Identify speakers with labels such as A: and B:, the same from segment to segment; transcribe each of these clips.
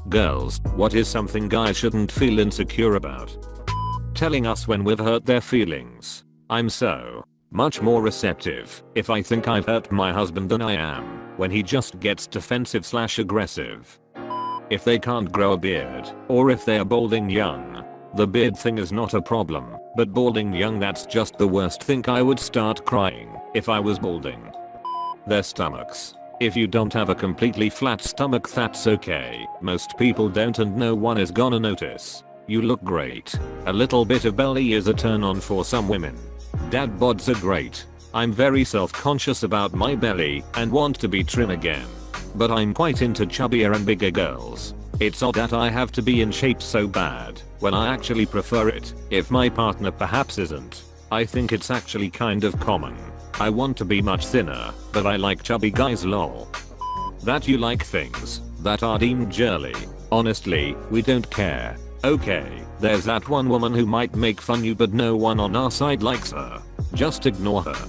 A: Girls, what is something guys shouldn't feel insecure about? Telling us when we've hurt their feelings. I'm so much more receptive if I think I've hurt my husband than I am when he just gets defensive/aggressive. If they can't grow a beard, or if they are balding young. The beard thing is not a problem, but balding young, that's just the worst. Think I would start crying if I was balding. Their stomachs. If you don't have a completely flat stomach, that's okay. Most people don't and no one is gonna notice. You look great. A little bit of belly is a turn on for some women. Dad bods are great. I'm very self-conscious about my belly and want to be trim again. But I'm quite into chubbier and bigger girls. It's odd that I have to be in shape so bad when I actually prefer it if my partner perhaps isn't. I think it's actually kind of common. I want to be much thinner, but I like chubby guys, lol. That you like things that are deemed girly. Honestly, we don't care. Okay, there's that one woman who might make fun you, but no one on our side likes her. Just ignore her.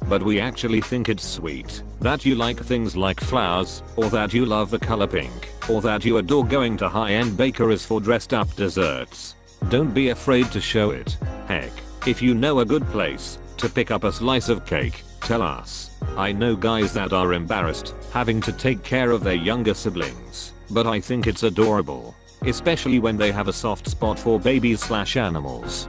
A: But we actually think it's sweet that you like things like flowers, or that you love the color pink, or that you adore going to high-end bakeries for dressed up desserts. Don't be afraid to show it. Heck, if you know a good place to pick up a slice of cake, tell us. I know guys that are embarrassed having to take care of their younger siblings, but I think it's adorable, especially when they have a soft spot for babies/animals.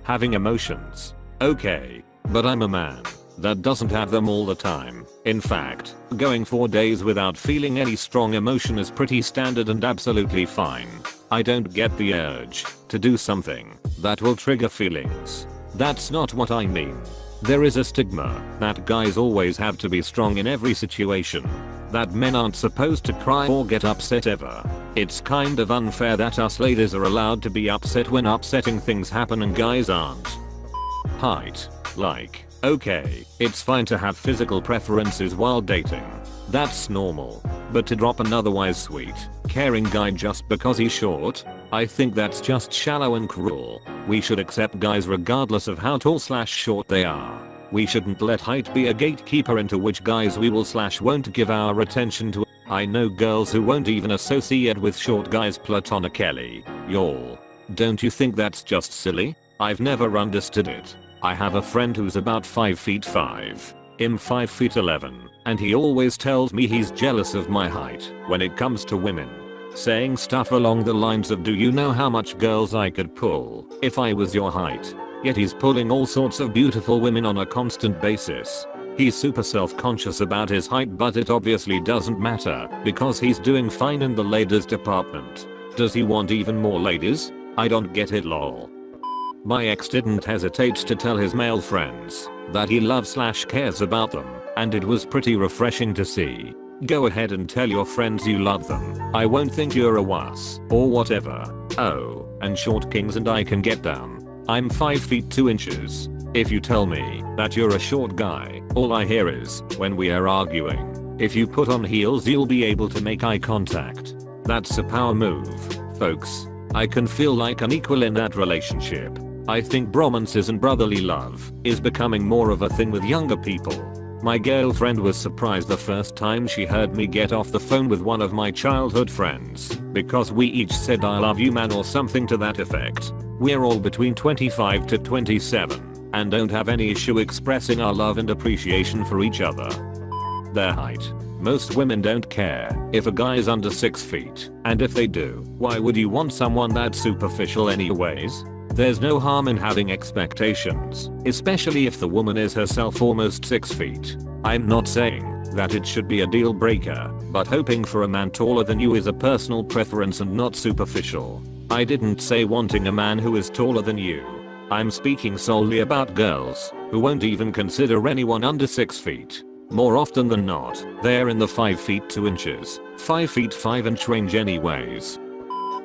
A: Having emotions. Okay, but I'm a man that doesn't have them all the time. In fact, going 4 days without feeling any strong emotion is pretty standard and absolutely fine. I don't get the urge to do something that will trigger feelings. That's not what I mean. There is a stigma that guys always have to be strong in every situation, that men aren't supposed to cry or get upset ever. It's kind of unfair that us ladies are allowed to be upset when upsetting things happen and guys aren't. Height. Like, okay, it's fine to have physical preferences while dating. That's normal. But to drop an otherwise sweet, caring guy just because he's short? I think that's just shallow and cruel. We should accept guys regardless of how tall/short they are. We shouldn't let height be a gatekeeper into which guys we will/won't give our attention to. I know girls who won't even associate with short guys platonically. Y'all. Don't you think that's just silly? I've never understood it. I have a friend who's about 5'5". I'm 5'11", and he always tells me he's jealous of my height when it comes to women. Saying stuff along the lines of, do you know how much girls I could pull if I was your height? Yet he's pulling all sorts of beautiful women on a constant basis. He's super self-conscious about his height, but it obviously doesn't matter because he's doing fine in the ladies department. Does he want even more ladies? I don't get it, lol. My ex didn't hesitate to tell his male friends that he loves/cares about them, and it was pretty refreshing to see. Go ahead and tell your friends you love them. I won't think you're a wuss or whatever. Oh, and short kings and I can get down. I'm 5 feet 2 inches. If you tell me that you're a short guy, all I hear is, when we are arguing, if you put on heels you'll be able to make eye contact. That's a power move, folks. I can feel like an equal in that relationship. I think bromances and brotherly love is becoming more of a thing with younger people. My girlfriend was surprised the first time she heard me get off the phone with one of my childhood friends because we each said I love you man or something to that effect. We're all between 25 to 27 and don't have any issue expressing our love and appreciation for each other. Their height. Most women don't care if a guy is under 6 feet, and if they do, why would you want someone that superficial anyways? There's no harm in having expectations, especially if the woman is herself almost 6 feet. I'm not saying that it should be a deal breaker, but hoping for a man taller than you is a personal preference and not superficial. I didn't say wanting a man who is taller than you. I'm speaking solely about girls who won't even consider anyone under 6 feet. More often than not, they're in the 5 feet 2 inches, 5 feet 5 inch range anyways.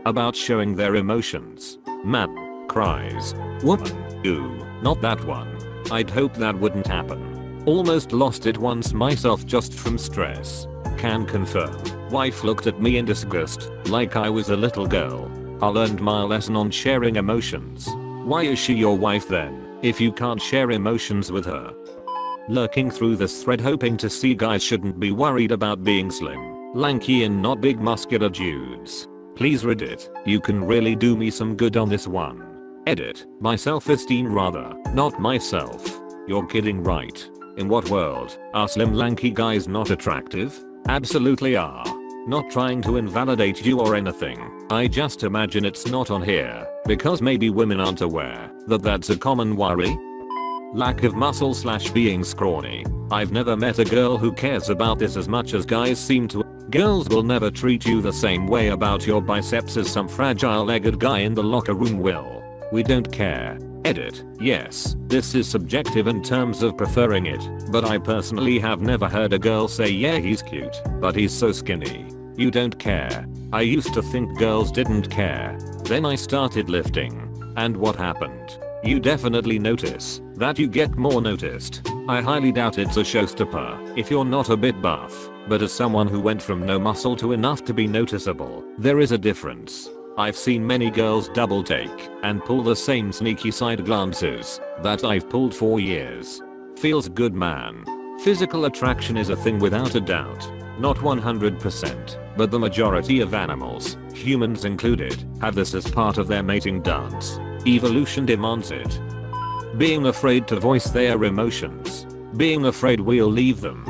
A: About showing their emotions. Man cries. Woman. Ooh, not that one. I'd hope that wouldn't happen. Almost lost it once myself just from stress. Can confirm. Wife looked at me in disgust, like I was a little girl. I learned my lesson on sharing emotions. Why is she your wife then, if you can't share emotions with her? Lurking through this thread hoping to see guys shouldn't be worried about being slim. Lanky and not big muscular dudes. Please Reddit, you can really do me some good on this one. Edit, my self-esteem rather, not myself. You're kidding right? In what world are slim lanky guys not attractive? Absolutely are. Not trying to invalidate you or anything, I just imagine it's not on here, because maybe women aren't aware that that's a common worry. Lack of muscle / being scrawny. I've never met a girl who cares about this as much as guys seem to. Girls will never treat you the same way about your biceps as some fragile-legged guy in the locker room will. We don't care. Edit, yes, this is subjective in terms of preferring it, but I personally have never heard a girl say yeah he's cute, but he's so skinny. You don't care. I used to think girls didn't care. Then I started lifting. And what happened? You definitely notice that you get more noticed. I highly doubt it's a showstopper if you're not a bit buff, but as someone who went from no muscle to enough to be noticeable, there is a difference. I've seen many girls double take and pull the same sneaky side glances that I've pulled for years. Feels good, man. Physical attraction is a thing without a doubt. Not 100%, but the majority of animals, humans included, have this as part of their mating dance. Evolution demands it. Being afraid to voice their emotions. Being afraid we'll leave them.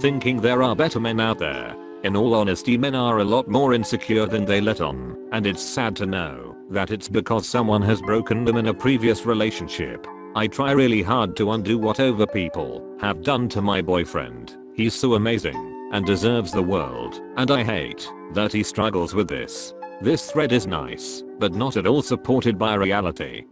A: Thinking there are better men out there. In all honesty, men are a lot more insecure than they let on, and it's sad to know that it's because someone has broken them in a previous relationship. I try really hard to undo what other people have done to my boyfriend. He's so amazing and deserves the world, and I hate that he struggles with this. This thread is nice, but not at all supported by reality.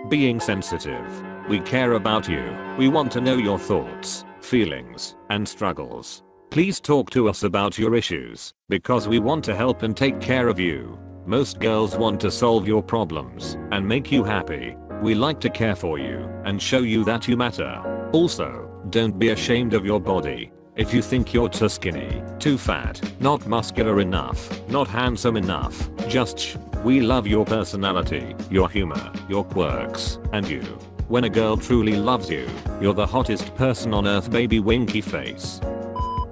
A: Being sensitive. We care about you. We want to know your thoughts, feelings, and struggles. Please talk to us about your issues, because we want to help and take care of you. Most girls want to solve your problems and make you happy. We like to care for you and show you that you matter. Also, don't be ashamed of your body. If you think you're too skinny, too fat, not muscular enough, not handsome enough, just we love your personality, your humor, your quirks, and you. When a girl truly loves you, you're the hottest person on earth, baby winky face.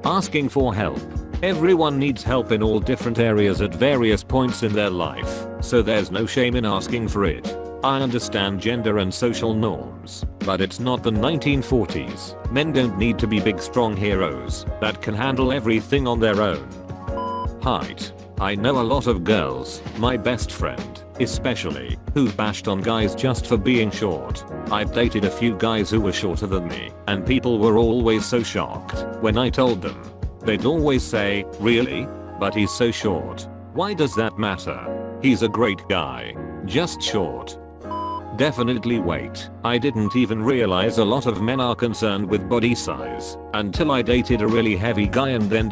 A: Asking for help. Everyone needs help in all different areas at various points in their life, so there's no shame in asking for it. I understand gender and social norms, but it's not the 1940s. Men don't need to be big strong heroes that can handle everything on their own. Height. I know a lot of girls, my best friend, especially, who bashed on guys just for being short. I've dated a few guys who were shorter than me, and people were always so shocked when I told them. They'd always say, really? But he's so short. Why does that matter? He's a great guy. Just short. Definitely weight. I didn't even realize a lot of men are concerned with body size until I dated a really heavy guy and then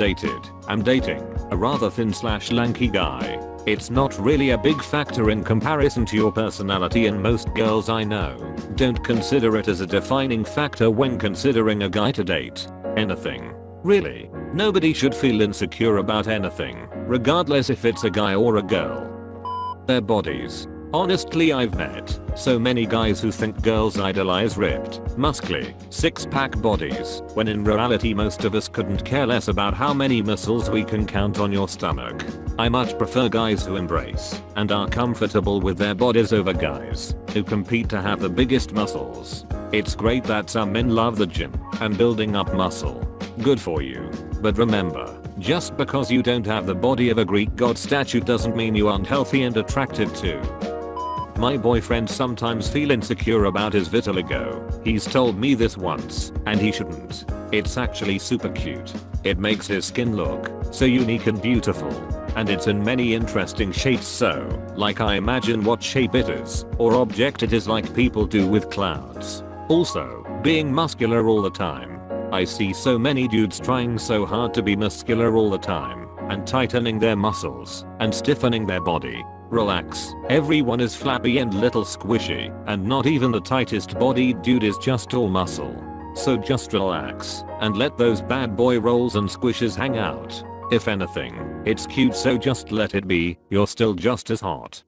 A: I'm dating a rather thin / lanky guy. It's not really a big factor in comparison to your personality, and most girls I know don't consider it as a defining factor when considering a guy to date. Anything. Really. Nobody should feel insecure about anything, regardless if it's a guy or a girl. Their bodies. Honestly, I've met so many guys who think girls idolize ripped, muscly, six-pack bodies, when in reality most of us couldn't care less about how many muscles we can count on your stomach. I much prefer guys who embrace and are comfortable with their bodies over guys who compete to have the biggest muscles. It's great that some men love the gym and building up muscle. Good for you. But remember, just because you don't have the body of a Greek god statue doesn't mean you aren't healthy and attractive too. My boyfriend sometimes feel insecure about his vitiligo. He's told me this once, and he shouldn't. It's actually super cute. It makes his skin look so unique and beautiful, and it's in many interesting shapes, so like I imagine what shape it is or object it is, like people do with clouds. Also, being muscular all the time. I see so many dudes trying so hard to be muscular all the time and tightening their muscles and stiffening their body. Relax, everyone is flabby and little squishy, and not even the tightest bodied dude is just all muscle. So just relax and let those bad boy rolls and squishes hang out. If anything, it's cute, so just let it be. You're still just as hot.